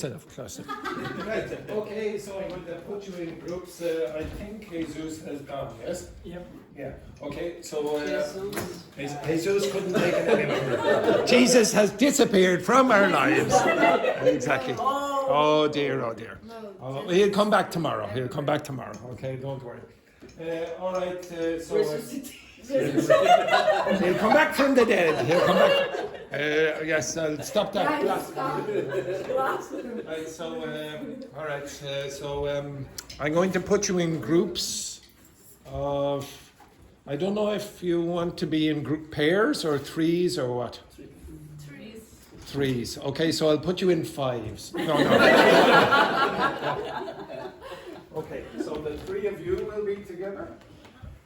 Close enough, close enough. Right, okay, so I'm going to put you in groups. I think Jesus has gone, yes? Yep. Yeah, okay, so Jesus couldn't take it anymore. Jesus has disappeared from our lives. Exactly. Oh dear, oh dear. He'll come back tomorrow. He'll come back tomorrow, okay, don't worry. All right, so... he'll come back from the dead. He'll come back. Yes, I'll stop that. Right, so, all right, so I'm going to put you in groups of... I don't know if you want to be in group pairs or threes or what? Threes. Okay, so I'll put you in fives. No. Okay, so the three of you will be together.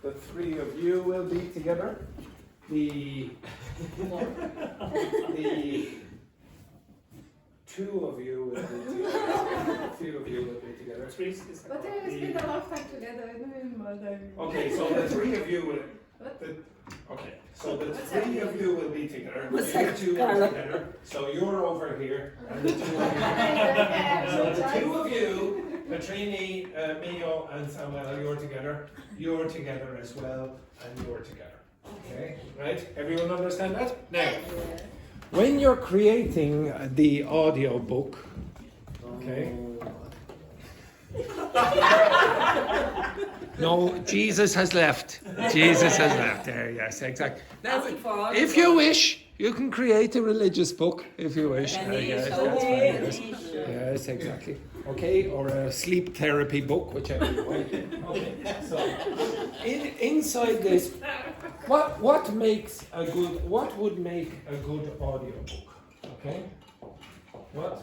The three of you will be together. The two of you will be together. A few of you will be together. But they spend a lot of time together. Okay, so the three of you will. Okay, so the three of you will be together. You two are together. So you're over here, and the two of you. So the two of you, Petrini, Mio, and Samuel, you're together. You're together as well, and you're together. Okay, right? Everyone understand that? Now, when you're creating the audio book, okay. No, Jesus has left. Jesus has left. There, yes, exactly. Now, if you wish, you can create a religious book if you wish. Yes, that's fine. Yes. Yes, exactly. Okay, or a sleep therapy book, whichever you want. Okay, so inside this, what would make a good audio book? Okay, what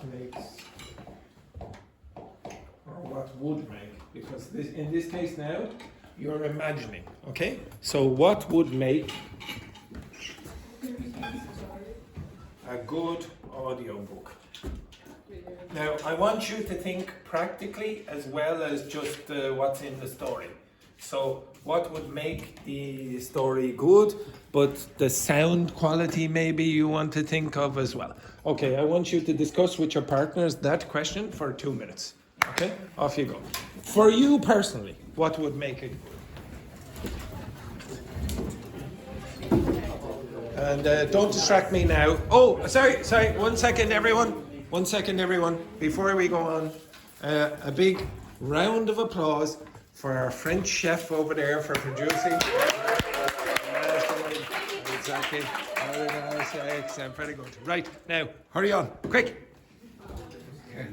would make? Because in this case now, you're imagining. Okay, so what would make a good audio book? Now, I want you to think practically as well as just what's in the story. So, what would make the story good, but the sound quality maybe you want to think of as well. Okay, I want you to discuss with your partners that question for 2 minutes. Okay, off you go. For you personally, what would make it good? And don't distract me now. Oh, sorry, 1 second, everyone. 1 second, everyone. Before we go on, a big round of applause for our French chef over there for producing. Exactly. Very nice. Excellent. Very good. Right, now, hurry on. Quick. Okay.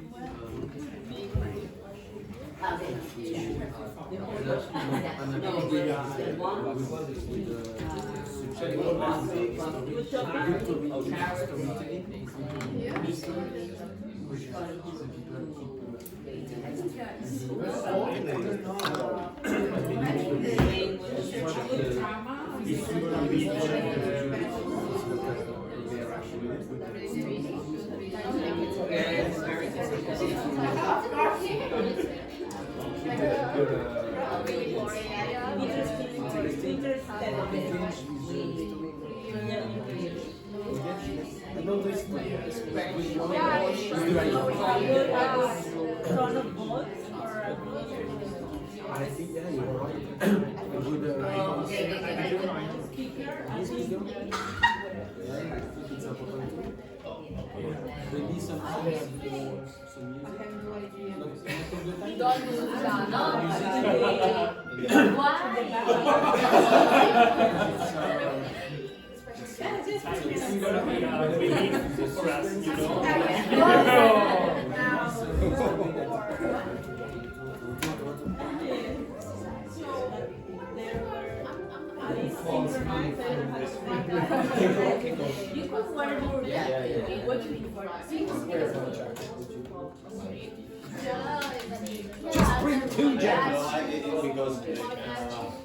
Just bring 2 jackets.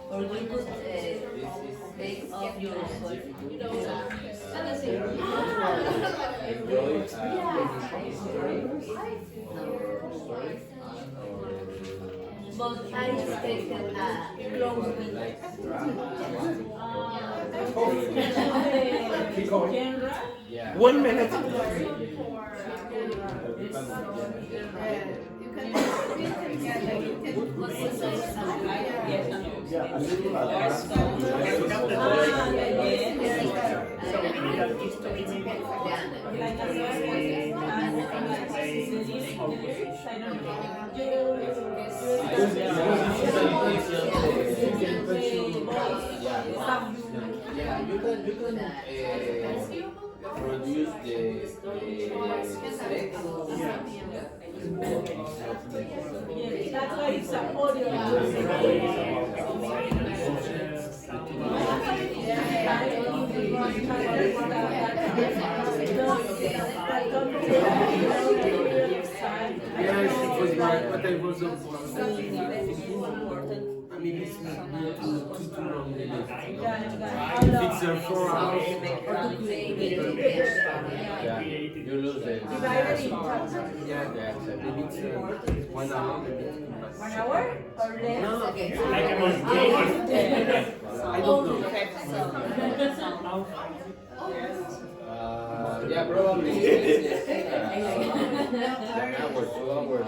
Or we could take off your but I just take close windows. Keep going. Yeah. 1 minute. You can Yeah, a little advanced. So we need a history Yeah, you can produce the text. That's why it's an audio. Yes, it was right, but I was I mean, it's not too long. If it's 4 hours, Yeah, you lose the. Divided in chunks. yeah, maybe it's 1 hour, maybe it's too much. 1 hour or less? No, like a month. I don't know. Yeah, probably. 1 hour, 2 hours.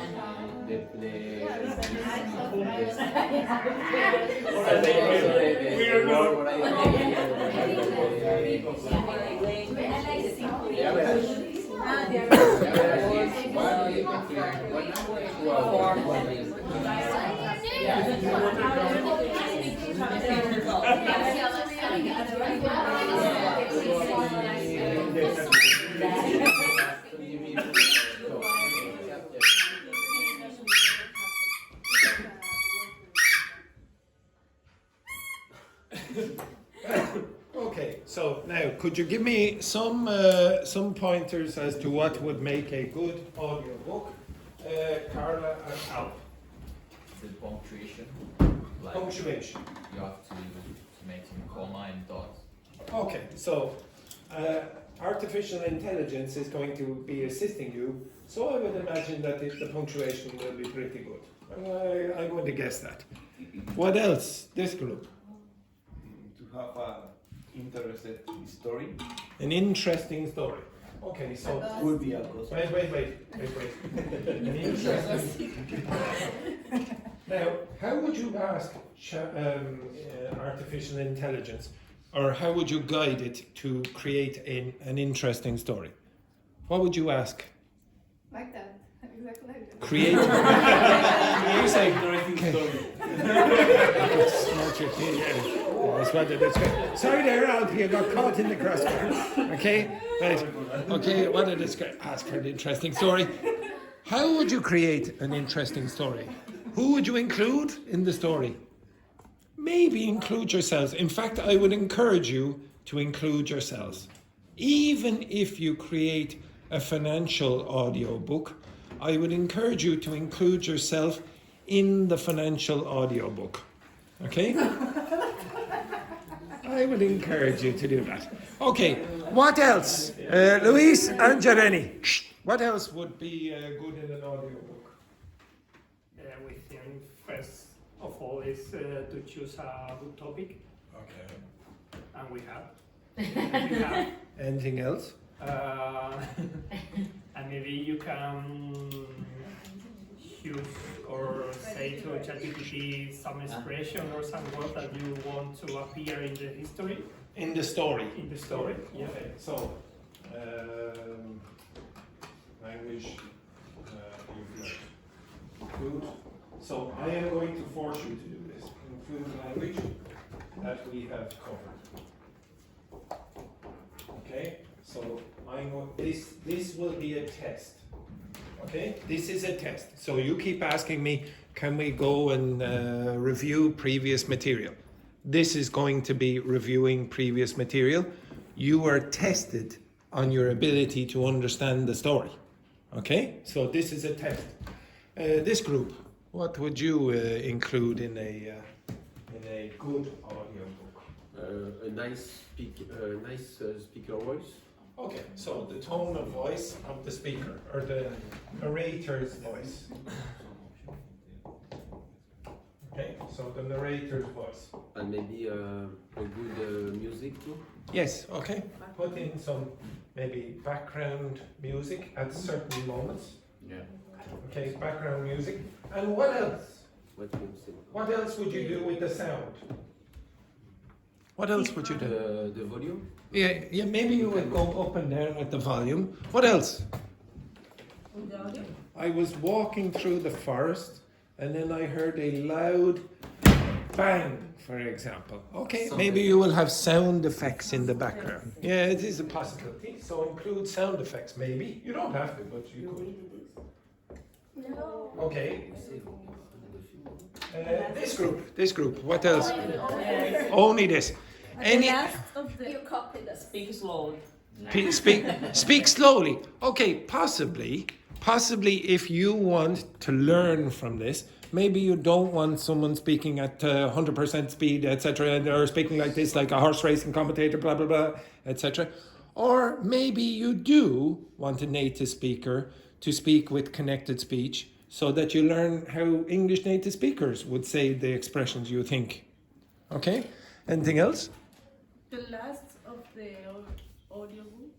Okay, so now could you give me some pointers as to what would make a good audiobook? Carla and Al. The punctuation, like Punctuation. you have to make some comma and dots. Okay, so artificial intelligence is going to be assisting you, so I would imagine that the punctuation will be pretty good. I'm going to guess that. What else? This group. To have a interesting story An interesting story. Okay, so would be a good. wait. An interesting. Now, how would you ask artificial intelligence, or how would you guide it to create an interesting story? What would you ask? like that, exactly like that. Create. You say. Sorry there, Alp, you got caught in the crossfire. Okay? Right. Okay, what did it ask for an interesting story? How would you create an interesting story? Who would you include in the story? Maybe include yourselves. In fact, I would encourage you to include yourselves. Even if you create a financial audiobook, I would encourage you to include yourself in the financial audiobook. Okay? I would encourage you to do that. Okay, what else? Luis and Jereni. What else would be good in an audiobook? We think first of all is to choose a good topic, Okay. and we have. And we have. Anything else? And maybe you can choose or say to ChatGPT some expression or some word that you want to appear in the history. In the story. In the story, yeah. Okay, so language you've learned. Include. So I am going to force you to do this. Include language that we have covered. Okay, so this will be a test. Okay, this is a test. So you keep asking me, can we go and review previous material? This is going to be reviewing previous material. You are tested on your ability to understand the story. Okay, so this is a test. This group, what would you include in a good audiobook? A nice speaker voice. Okay, so the tone of voice of the speaker, or the narrator's voice. Okay, So the narrator's voice. And maybe a good music too. Yes, okay. Put in some maybe background music at certain moments. Yeah. Okay, background music. And what else? What music? What else would you do with the sound? What else would you do? The volume. Yeah, maybe you would go up and down with the volume. What else? With the audio? I was walking through the forest and then I heard a loud bang, for example. Okay, maybe you will have sound effects in the background. Yeah, it is a possibility. So include sound effects, maybe. You don't have to, but you could. No. Okay. This group. What else? Only this. Any? The last of the You copied us. Speak slowly. Speak slowly. Okay, possibly if you want to learn from this, maybe you don't want someone speaking at 100% speed, etc., and they're speaking like this, like a horse racing commentator, blah blah blah, etc. Or maybe you do want a native speaker to speak with connected speech, so that you learn how English native speakers would say the expressions you think. Okay? Anything else? The last of the audiobook.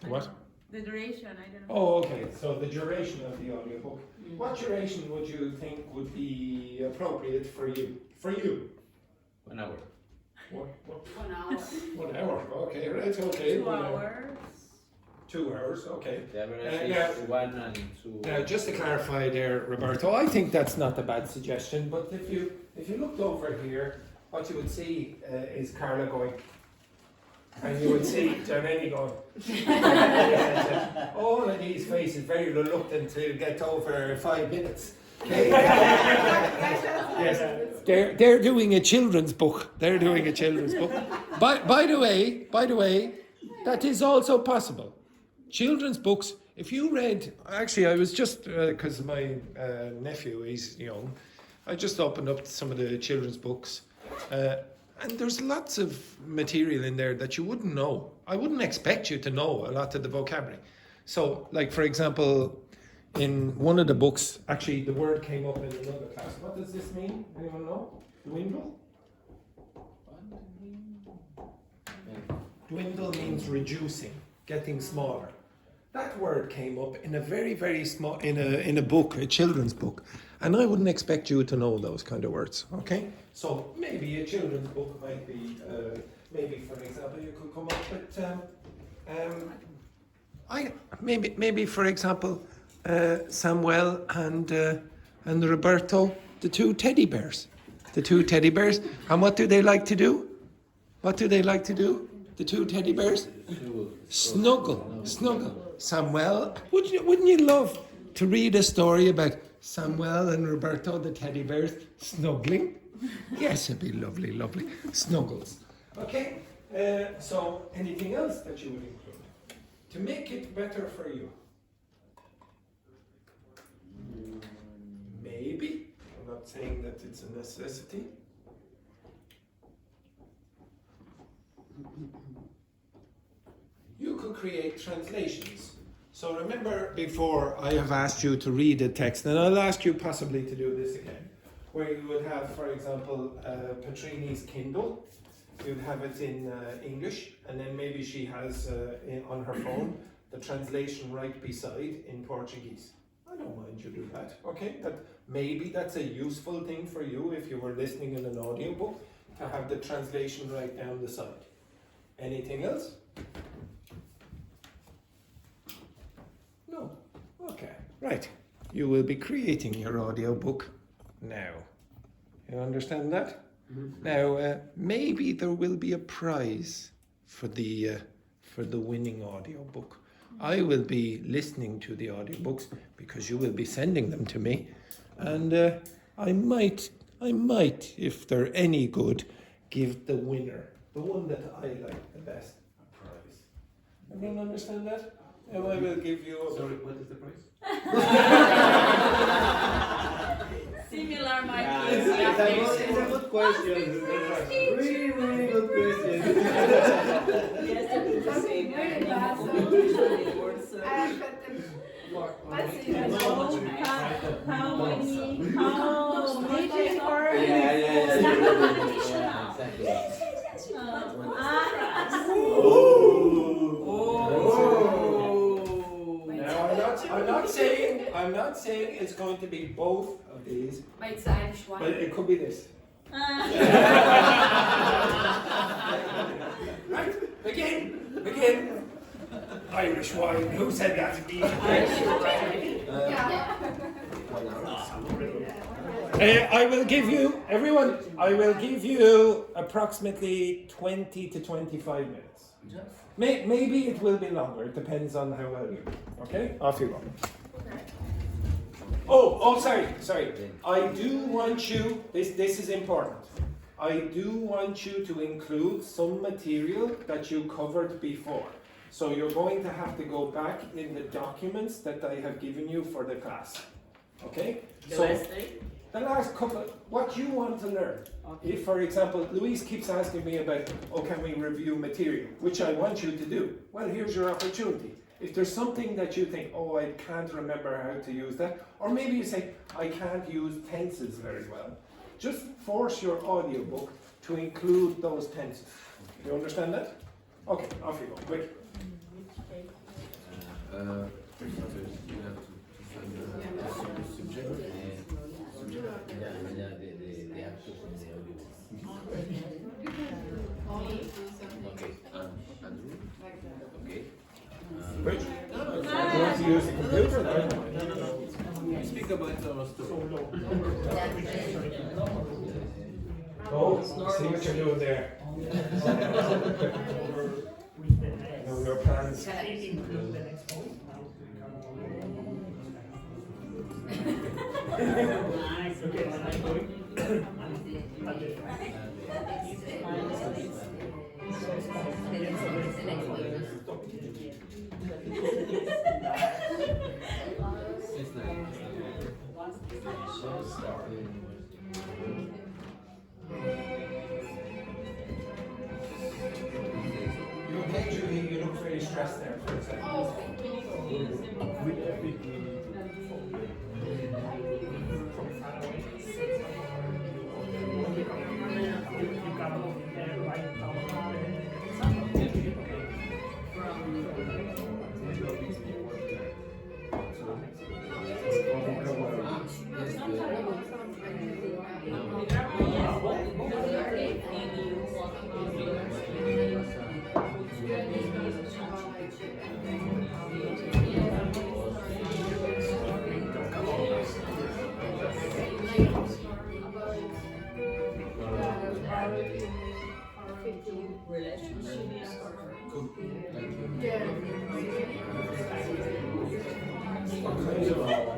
What? The duration, I don't know. Oh, okay. So the duration of the audiobook. What duration would you think would be appropriate for you? For you? 1 hour. What? 1 hour. 1 hour. Okay, right. Okay. 2 1 hour. hours. 2 hours. Okay. The average yeah. is 1 and 2. Now, just to clarify there, Roberto, I think that's not a bad suggestion. But if you looked over here, what you would see is Carla going. And you would see Jermaine going. All of these faces very reluctant to get over 5 minutes. Okay. Yes, they're doing a children's book. They're doing a children's book. By the way, that is also possible. Children's books. If you read, actually, I was just because my nephew is young, I just opened up some of the children's books. And there's lots of material in there that you wouldn't know. I wouldn't expect you to know a lot of the vocabulary. So, like, for example, in one of the books, actually, the word came up in another class. What does this mean? Anyone know? Dwindle? Dwindle means reducing, getting smaller. That word came up in a very, very small, in a book, a children's book. And I wouldn't expect you to know those kind of words, okay? So maybe a children's book might be, maybe for example, you could come up with, maybe for example, Samuel and Roberto, the two teddy bears. The two teddy bears. And what do they like to do? What do they like to do? The two teddy bears? Snuggle. Samuel, wouldn't you love to read a story about Samuel and Roberto, the teddy bears, snuggling? Yes, it'd be lovely. Snuggles. Okay, so anything else that you would include? To make it better for you? Maybe. I'm not saying that it's a necessity. You could create translations. So remember before I have asked you to read a text, and I'll ask you possibly to do this again, where you would have, for example, Patrini's Kindle. You'd have it in English, and then maybe she has on her phone the translation right beside in Portuguese. I don't mind you do that, okay? Maybe that's a useful thing for you if you were listening in an audiobook, to have the translation right down the side. Anything else? No. Okay. Right. You will be creating your audiobook now. You understand that? Mm-hmm. Now, maybe there will be a prize for the winning audiobook. I will be listening to the audiobooks because you will be sending them to me, and I might, if they're any good, give the winner, the one that I like the best, a prize. Everyone understand that? And I will give you. Sorry, what is the price? Similar, my It's a good question. Really good question. Yes, it's the same. Very bad. How many or Now I'm not saying it's going to be both of these, Maar it's Irish but wine. it could be this. Right, begin. Irish wine. Who said that? I will give you, everyone, I will give you approximately 20 to 25 minutes. Maybe it will be longer, it depends on how well you do. Okay? Off you go. Oh, sorry. I do want you, this is important. I do want you to include some material that you covered before. So you're going to have to go back in the documents that I have given you for the class. Okay? The last couple, what you want to learn. Okay. If, for example, Louise keeps asking me about, can we review material, which I want you to do. Well, here's your opportunity. If there's something that you think, I can't remember how to use that, or maybe you say, I can't use tenses very well, just force your audiobook to include those tenses. You understand that? Okay, off you go, quick. You have to find the subject and the actors in the audio. Okay, Andrew. Okay. Which? You want to use the computer? No. Speak about our story. See what you're doing there. Know your plans. You okay, Julie? You look very stressed there for a second.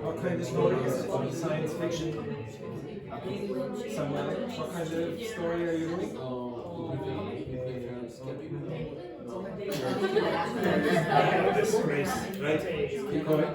What kind of story is it? Science fiction? What kind of story are you doing? Right? Keep going.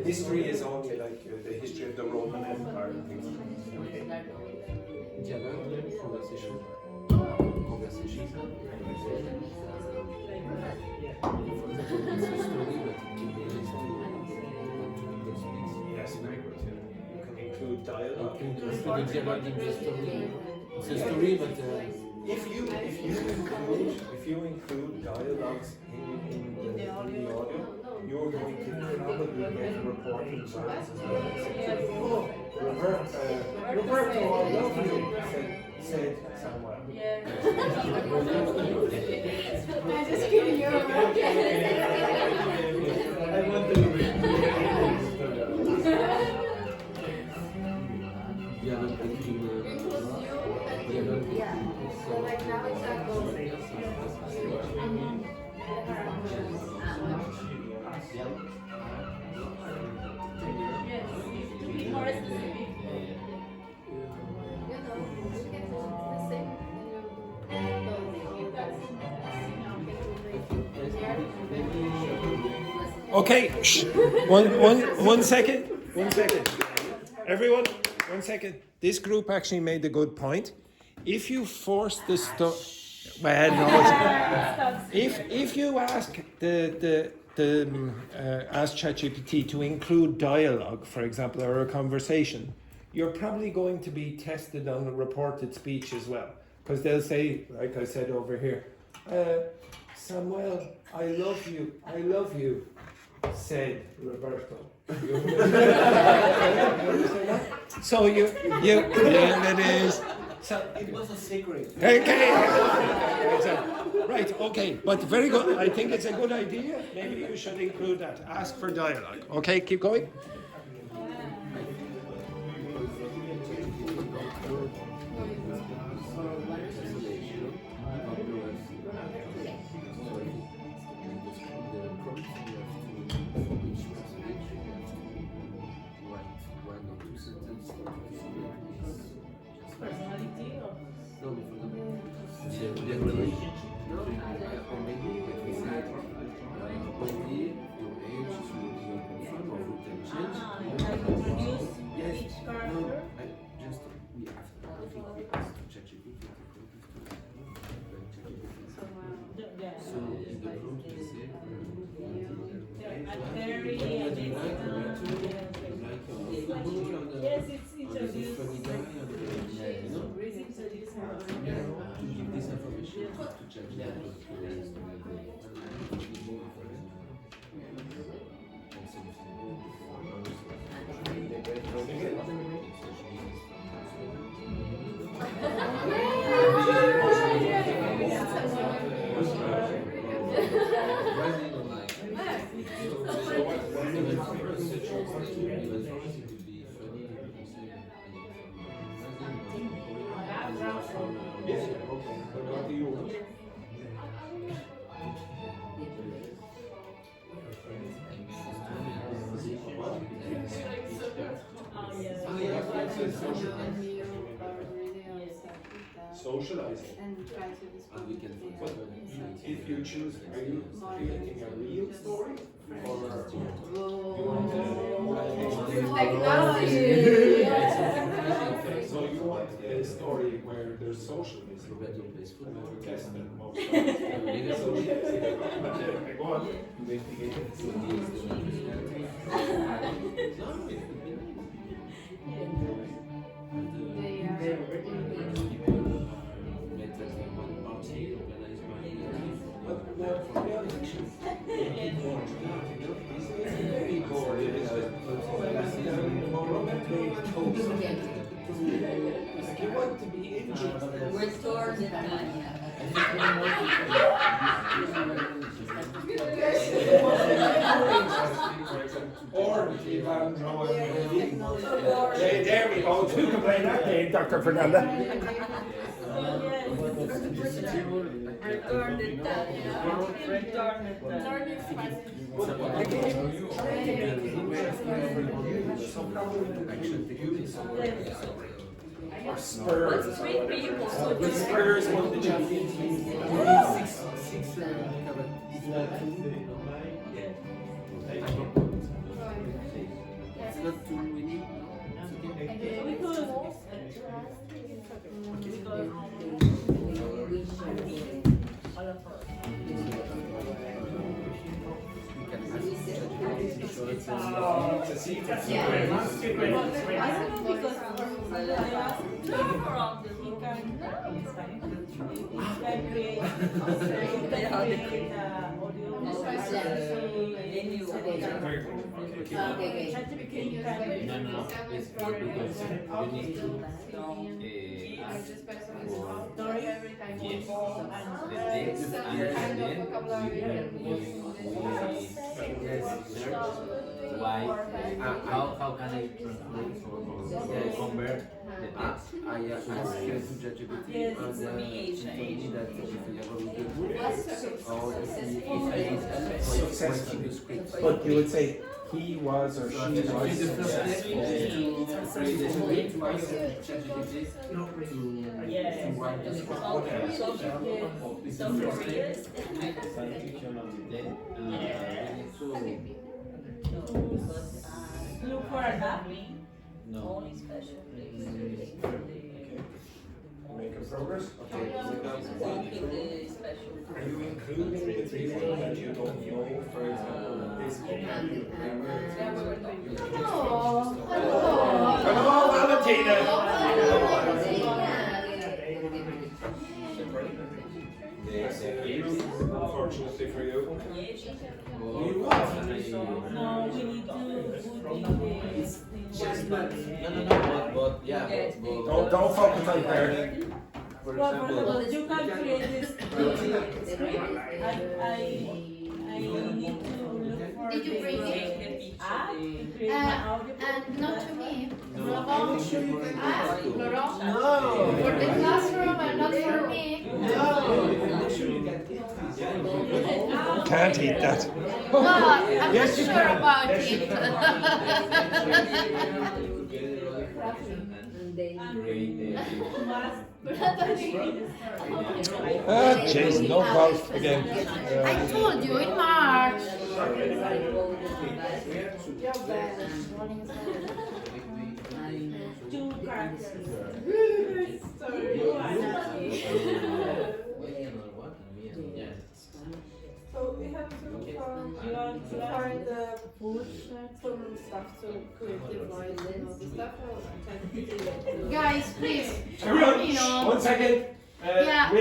History is only like the history of the Roman Empire and things like that. Dialogue, conversation. Yes, very good. You can include dialogue. The dialogue in the story. It's a story, but If you if you include dialogues in the audio, you're going to probably get reporting words as well. Oh, Roberto, I love you, said Samuel. I'm just kidding you. I want to read. Yeah. So like now it's not going. More specific. Okay, shh. One second. Everyone, 1 second. This group actually made a good point. If you force the if you ask ask ChatGPT to include dialogue, for example, or a conversation, you're probably going to be tested on a reported speech as well, because they'll say, like I said over here, Samuel, I love you, said Roberto. You understand that? So you yeah, it is. So It was a secret. okay. Right, okay, but very good. I think it's a good idea. Maybe you should include that. Ask for dialogue. Okay, keep going. Personality or introduce each character. Yes, it's introduced. Socializing. And try to describe If you choose, are you creating a real story or you want technology. So you want a story where there's socialism? Yes, then most go on. You want to be interested. Restore the time. Or if I'm drawing there we go. Two can play that game, Dr. Fernanda. Return the time. Return the Spurs. Three people, so The Spurs won the Champions League. It's not too winning. It's a secret. Because I asked him from the Very good. Okay, keep on. No, it's good because you need to ask for yes, the text, and then we search why, how can I translate or convert the text. I asked to ChatGPT and told me that if I ever read the book or if I Successfully. the script. But you would say he was or she So the was. first step is to read the script to ask ChatGPT to write the script. So for years, Then we need to Look for a map. no. only special place. Making progress? Okay. Keep the special. Are you including the three things that you don't know, for example, this Hello, Valentina! Unfortunately for you. No, we need to But yeah, Don't focus on there. for Well, example, you can create this script. I need to look for Did you bring the it? app to create my audio book. And not to me. no, Laurent. Ah, Laurent. No. For the classroom and not for me. Can't eat that. No, I'm Yes, not you sure can. about Yes, you it. Jeez, no golf again. I told you in March. Two characters. So we have to find the some stuff to create the voice and all the stuff. Guys, please. Everyone, You know. 1 second. Yeah.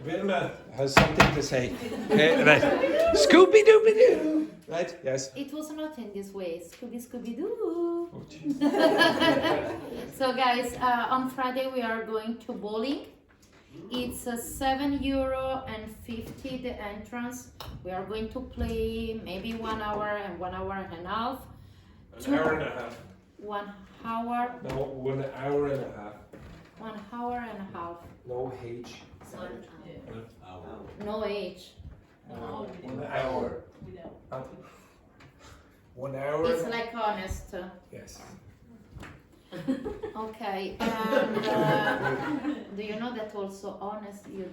Wilma has something to say. Right. Scooby-Dooby-Doo. Right? Yes. It was not in this way. Scooby-Doo. Oh, jeez. So guys, on Friday we are going to bowling. It's €7.50 the entrance. We are going to play maybe 1 hour and 1 hour and a half. An hour and a half. 1 hour, No, 1 hour and a half. 1 hour and a half. No H. No age. 1 hour. 1 hour. It's like honest. Yes. Okay, and do you know that also honest you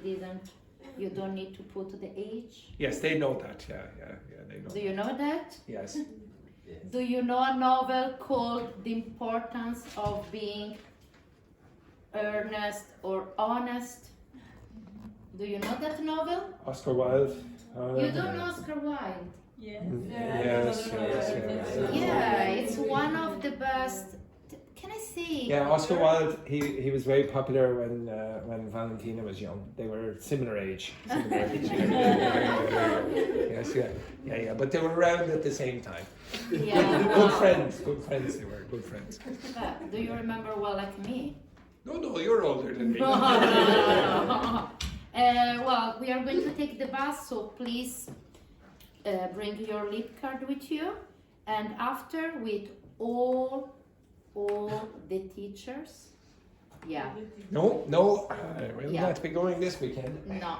don't need to put the age? Yes, they know that. Yeah, they know. Do you know that? Yes. Do you know a novel called The Importance of Being Earnest or Honest? Do you know that novel? Oscar Wilde. You don't know Oscar Wilde? Yes. Yes. Yeah, it's one of the best. Can I see? Yeah, Oscar Wilde. He was very popular when Valentina was young. They were similar age. Yes, yeah. But they were around at the same time. Yeah. Good friends. They were good friends. Do you remember well like me? No, you're older than me. Well, we are going to take the bus, so please bring your lip card with you. And after, with all the teachers. Yeah. No, we'll Yeah. not be going this weekend. No.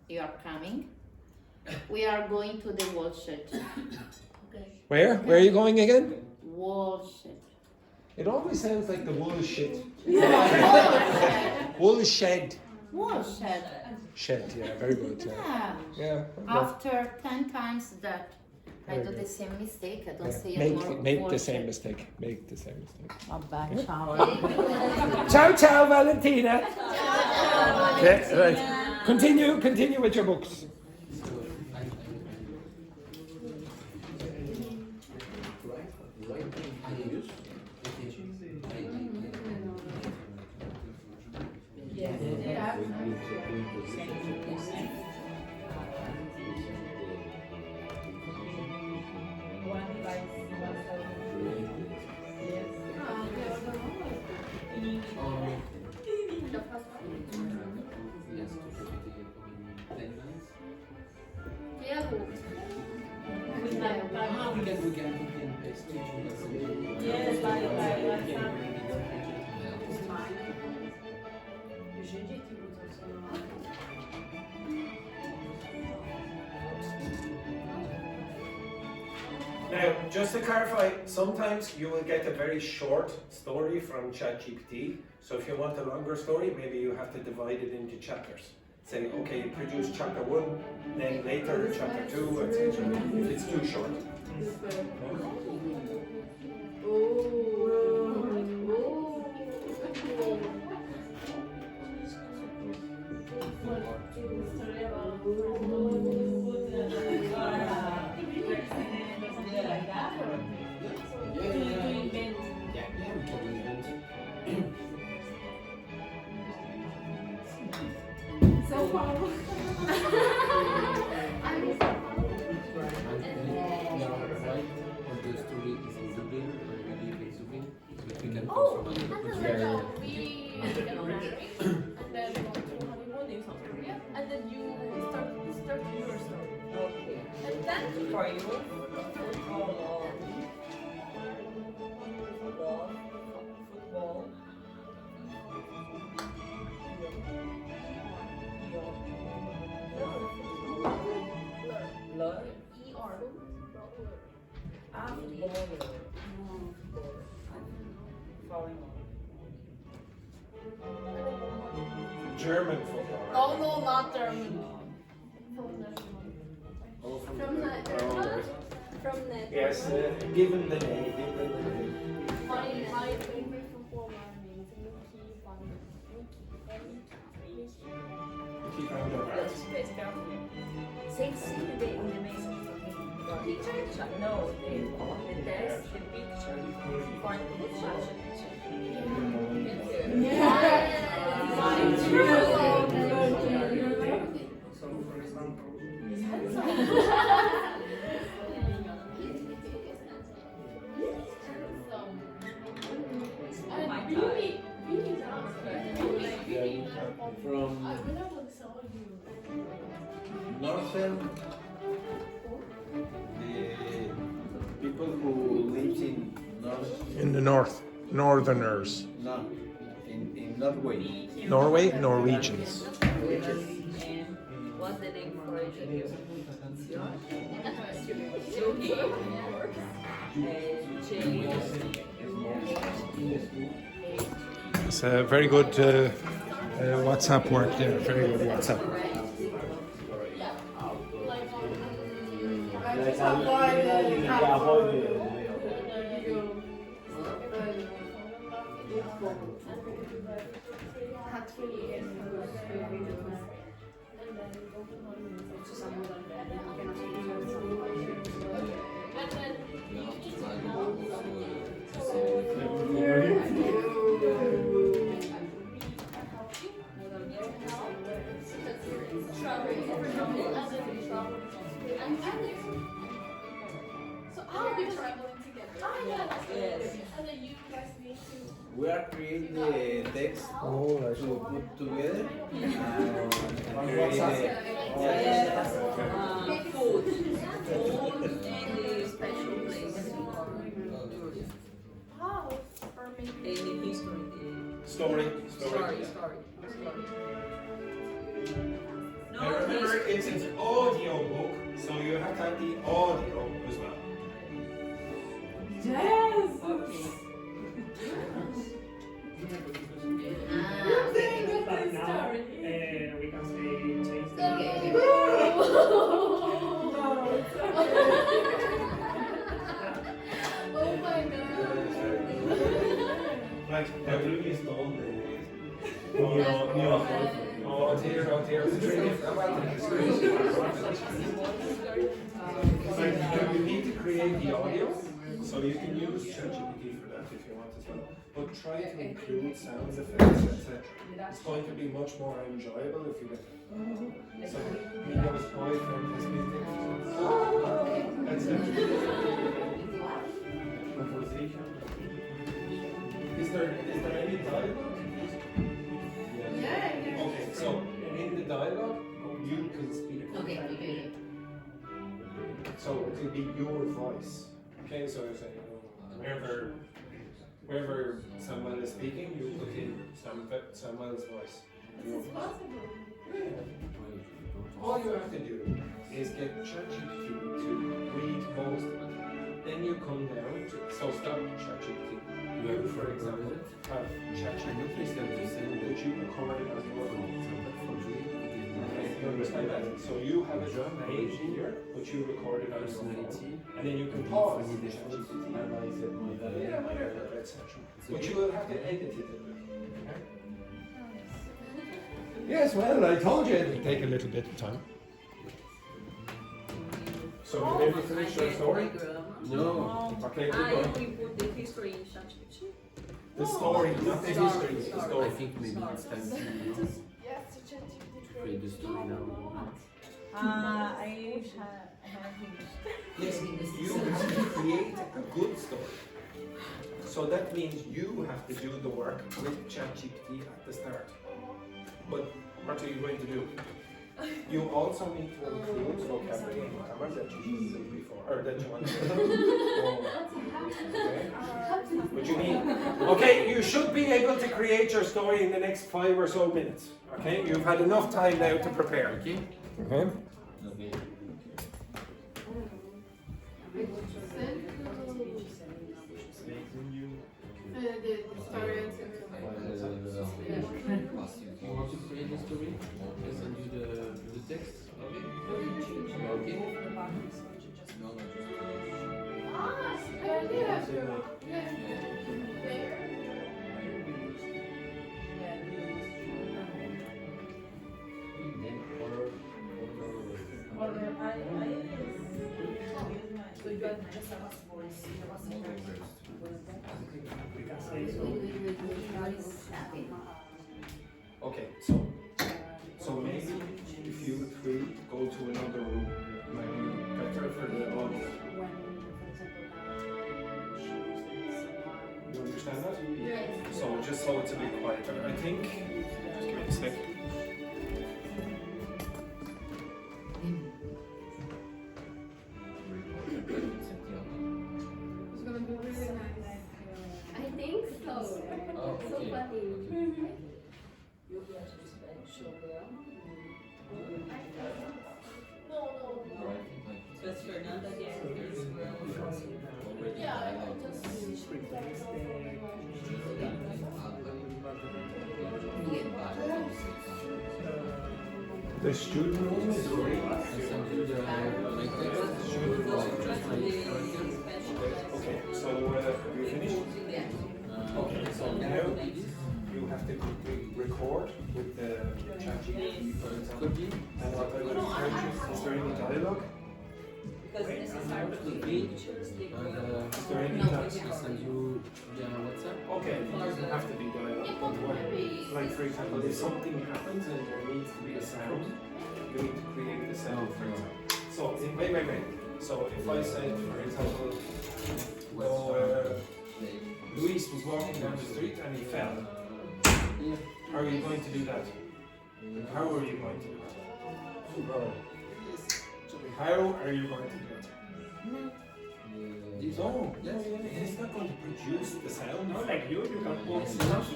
You are coming. We are going to the wall shed. Where? Where are you going again? Wall shed. It always sounds like the wool shit. Wall shed. Wool shed. Wall shed. Shed, yeah, very good. Yeah. Yeah. After 10 times that I do the same mistake, I don't say it more. Make wall the same shed. mistake. Make the same mistake. Vabbè, ciao. Ciao, Valentina. Yeah, right. Continue with your books. One device, one service. Yes. In English. Yes, to repeat it in 10 minutes. With like, We can schedule a session. yes, like We can some. bring it to Now, just to clarify, sometimes you will get a very short story from ChatGPT. So if you want a longer story, maybe you have to divide it into chapters. Say, okay, produce chapter 1, then later chapter 2, etc. If it's too short. For you, football. Love. German football. Oh no, not German. Oh, from From net. Yes, given the name, given the name. My favorite footballer named Keep on your heart. Picture? No, the test, the picture. For the So, for example, From Northern, the people who live in North, In the north, northerners. no, in Norway. Norway, Norwegians. What's the name for it? It's a very good WhatsApp work there. Very good WhatsApp. So how are we traveling together? Yes. And then you guys need to. We are creating the text to put together and create Yes. Food. Food and the special place. How? Or maybe. And the history. Story. Story. Now remember, it's an audio book, so you have to have the audio as well. Yes! but now we can say change the name. Oh my god. Right, now you install the oh dear, it's really So you need to create the audio, So you can use ChatGPT for that if you want as well. But try to include sound effects, etc. It's going to be much more enjoyable if you get it. So Mio's boyfriend has been etc. Is there any dialogue? Yeah. Okay, so in the dialogue, you can speak. Okay. So it will be your voice. Okay, so I say, wherever Samuel is speaking, you put in Samuel's voice. This is possible. Yeah. All you have to do is get ChatGPT to read most of it. Then you come down to, so stop ChatGPT. You, for example, have ChatGPT that you recorded on your phone. Okay, you understand that? So you have a page here, but you recorded on your phone. And then you can pause ChatGPT, etc. But you will have to edit it a bit. Okay? Yes, well, I told you it would take a little bit of time. So you maybe finish your story? No. Okay, keep We going. put the history in ChatGPT. The story, not the history, the I story. think maybe it's time to create the story now. I have finished. Yes, you have to create a good story. So that means you have to do the work with ChatGPT at the start. But what are you going to do? You also need to include vocabulary and grammar that you didn't do before, or that you want to do. Okay? What you mean? Okay, you should be able to create your story in the next 5 or so minutes. Okay, you've had enough time now to prepare. Okay? Okay. Okay. The story and You want to create the story? I'll send you the text. Okay? Okay? Okay, so maybe if you three go to another room, maybe better for the audio. You understand that? Yes. So just so it's a bit quieter, I think. Just give me a sec. It's gonna be really nice. I think so. Oh, So okay. funny. Just Fernanda again. The student room is ready. I'll send you the text. Student room. Translate characters. Okay, so have you finished? Okay, so now you have to record with the ChatGPT, for example. And what I will encourage you, is there any dialogue? Because this is our pictures. Is there any dialogue? I'll send you the WhatsApp. Okay, it doesn't have to be dialogue. Like for example, if something happens and there needs to be a sound, you need to create the sound, for example. So, wait. So if I said, for example, Luis was walking down the street and he fell. How are you going to do that? How are you going to do it? How are you going to do it? No, it's not going to produce the sound. Not like you can put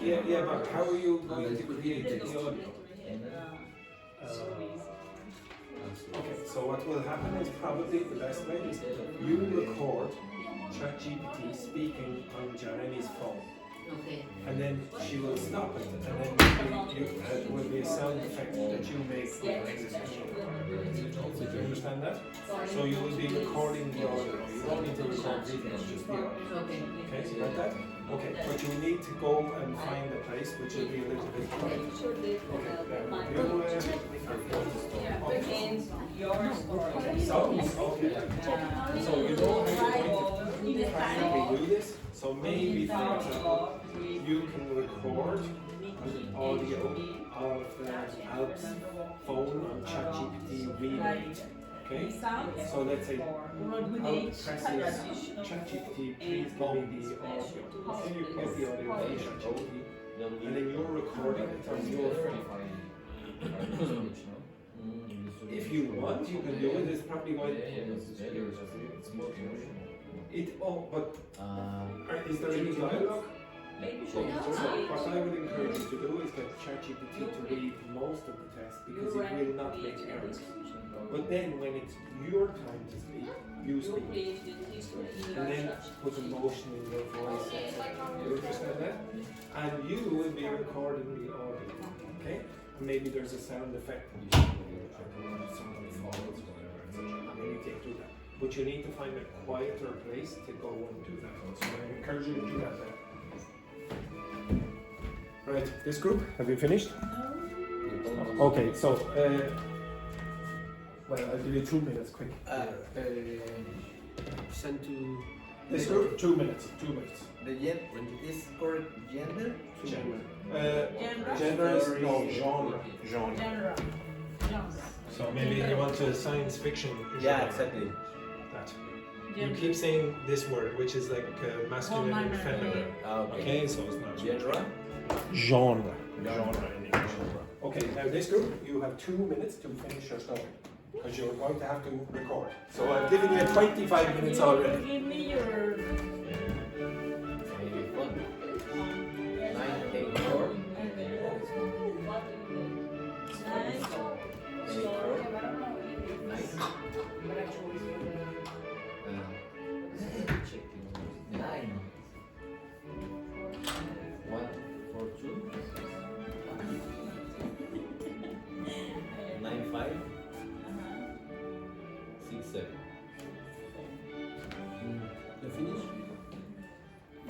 Yeah, but how are you going to create the audio? Okay, so what will happen is probably the best way is you record ChatGPT speaking on Jeremy's phone. Okay. And then she will stop it, and then it will be a sound effect that you make with the conversation. Did you understand that? So you will be recording the audio. You don't need to record video, just the audio. Okay. Okay, you got that? Okay, but you need to go and find a place which will be a little bit quiet. Okay, And your story. okay, so you know how you're going to practically do this. So maybe, for example, you can record an audio of Alp's phone on ChatGPT reading. Okay? So let's say Alp presses ChatGPT, please give me the audio. So you can get the audio from ChatGPT, and then you're recording it on your phone. If you want, you can do it. It's probably going to is there any dialogue? So what I would encourage you to do is get ChatGPT to read most of the text because it will not make errors. But then when it's your time to speak, you speak. And then put emotion in your voice, etc. You understand that? And you will be recording the audio. Okay? And maybe there's a sound effect when you somebody falls or whatever, etc. And then you can do that. But you need to find a quieter place to go and do that. So I encourage you to do that there. Right, this group, have you finished? Okay, so, well, I'll give you 2 minutes, quick. Send to This group, 2 minutes, 2 minutes. the is correct gender? Gender is, no, genre. Genre. So maybe you want to science fiction. Yeah, genre. exactly. That. You keep saying this word, which is like masculine and feminine. Okay, so it's not Genre? genre. Genre in English. Okay, now this group, you have 2 minutes to finish your story. Because you're going to have to record. So I've given you 25 minutes already. Give me your 984. Nine. 1, 4, 2. 9, 5. 6, 7. You finish?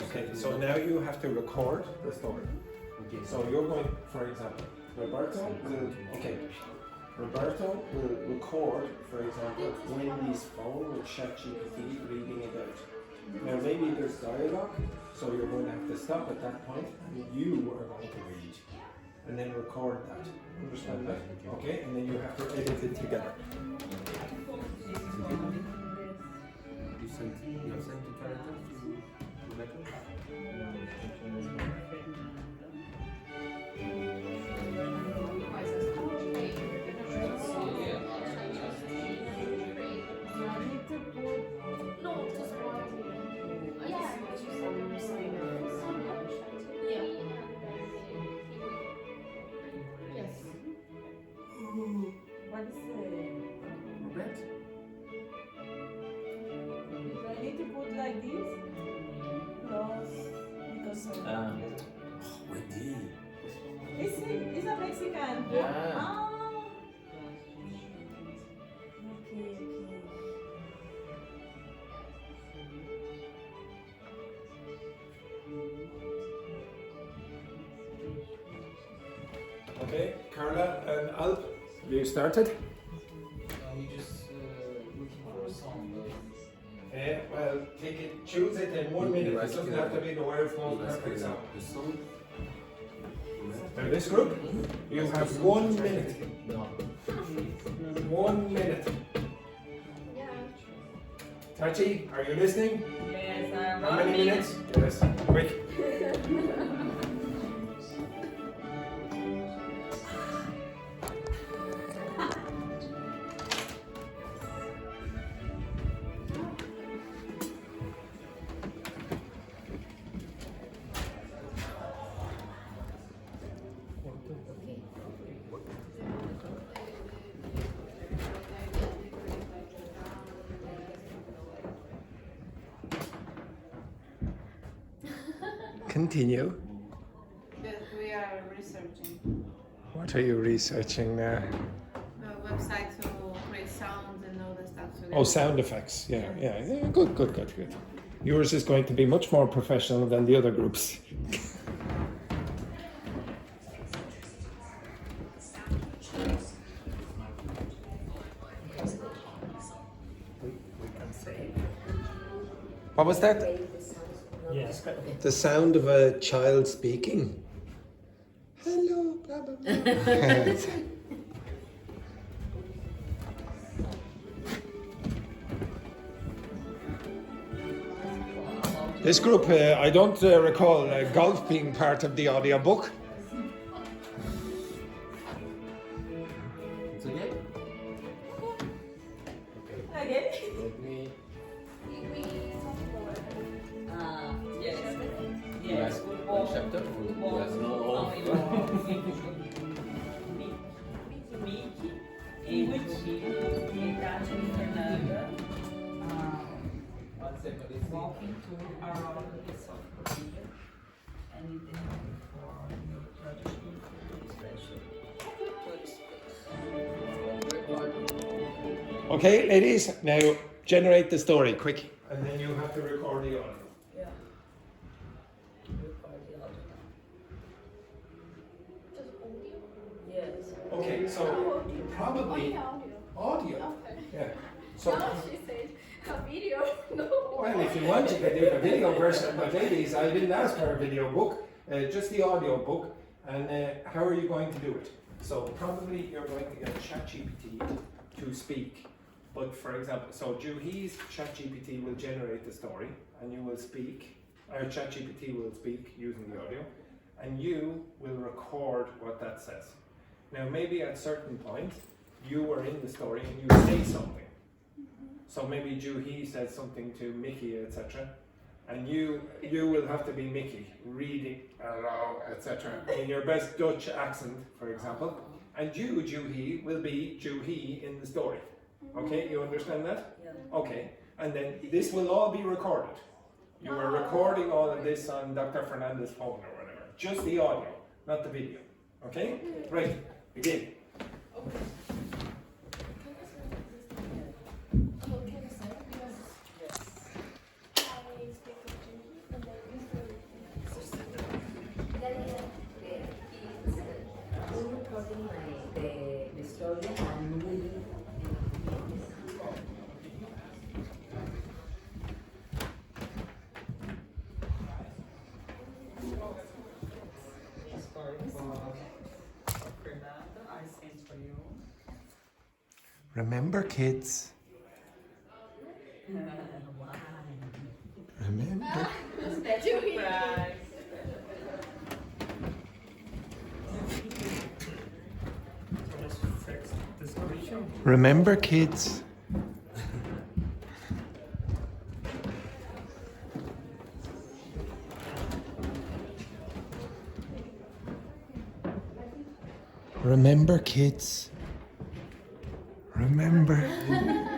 Okay, so now you have to record the story. Okay, so you're going, for example, Roberto will record, for example, Wendy's phone with ChatGPT reading it out. Now maybe there's dialogue, so you're going to have to stop at that point and you are going to read and then record that. Understand that? Okay, and then you have to edit it together. You have sent the character to record? what is it? Red? Do I need to put like this? Because Wendy. it's a Mexican. Yeah. Ah. Okay. Okay, Carla and Alp, you started? We just looking for a song. Well, take it, choose it in 1 minute. It doesn't have to be the world's most perfect song. The song? Now this group, you have 1 minute. 1 minute. Tachi, are you listening? Yes, How many minutes? Yes, quick. Continue. We are researching What are you researching now? a website to create sounds and all the stuff. So Oh, sound effects. Yeah. Good. Yours is going to be much more professional than the other groups. We can say. What was that? Yes. The sound of a child speaking. Hello, blah, blah, blah. This group, I don't recall golf being part of the audiobook. It's okay? Again? Let me Yes. you Yes. ask one chapter or you ask no all? Mickey, e Tati e Fernanda walking tour around the South Korea and then for new tradition special tourist place. Okay, ladies, now generate the story, quick. And then you have to record the audio. Yeah. Record the audio. Yes. Okay, so probably audio. Okay. Yeah. So, No, she said a video. No. well, if you want, you can do the video version. But ladies, I didn't ask for a video book, just the audio book. And how are you going to do it? So probably you're going to get ChatGPT to speak. But for example, so Juhi's ChatGPT will generate the story, and you will speak. Or ChatGPT will speak using the audio, and you will record what that says. Now, maybe at certain points, you are in the story and you say something. So maybe Juhi says something to Mickey, etc. And you will have to be Mickey, reading, hello, etc. in your best Dutch accent, for example. And you, Juhi, will be Juhi in the story. Okay, you understand that? Yeah. Okay, and then this will all be recorded. You are recording all of this on Dr. Fernandez's phone or whatever. Just the audio, not the video. Okay? Right, begin. Story for Fernanda, I sent for you. Remember, kids. Why? Remember. Surprise. So let's fix the description. Remember, kids. Remember, kids. Remember.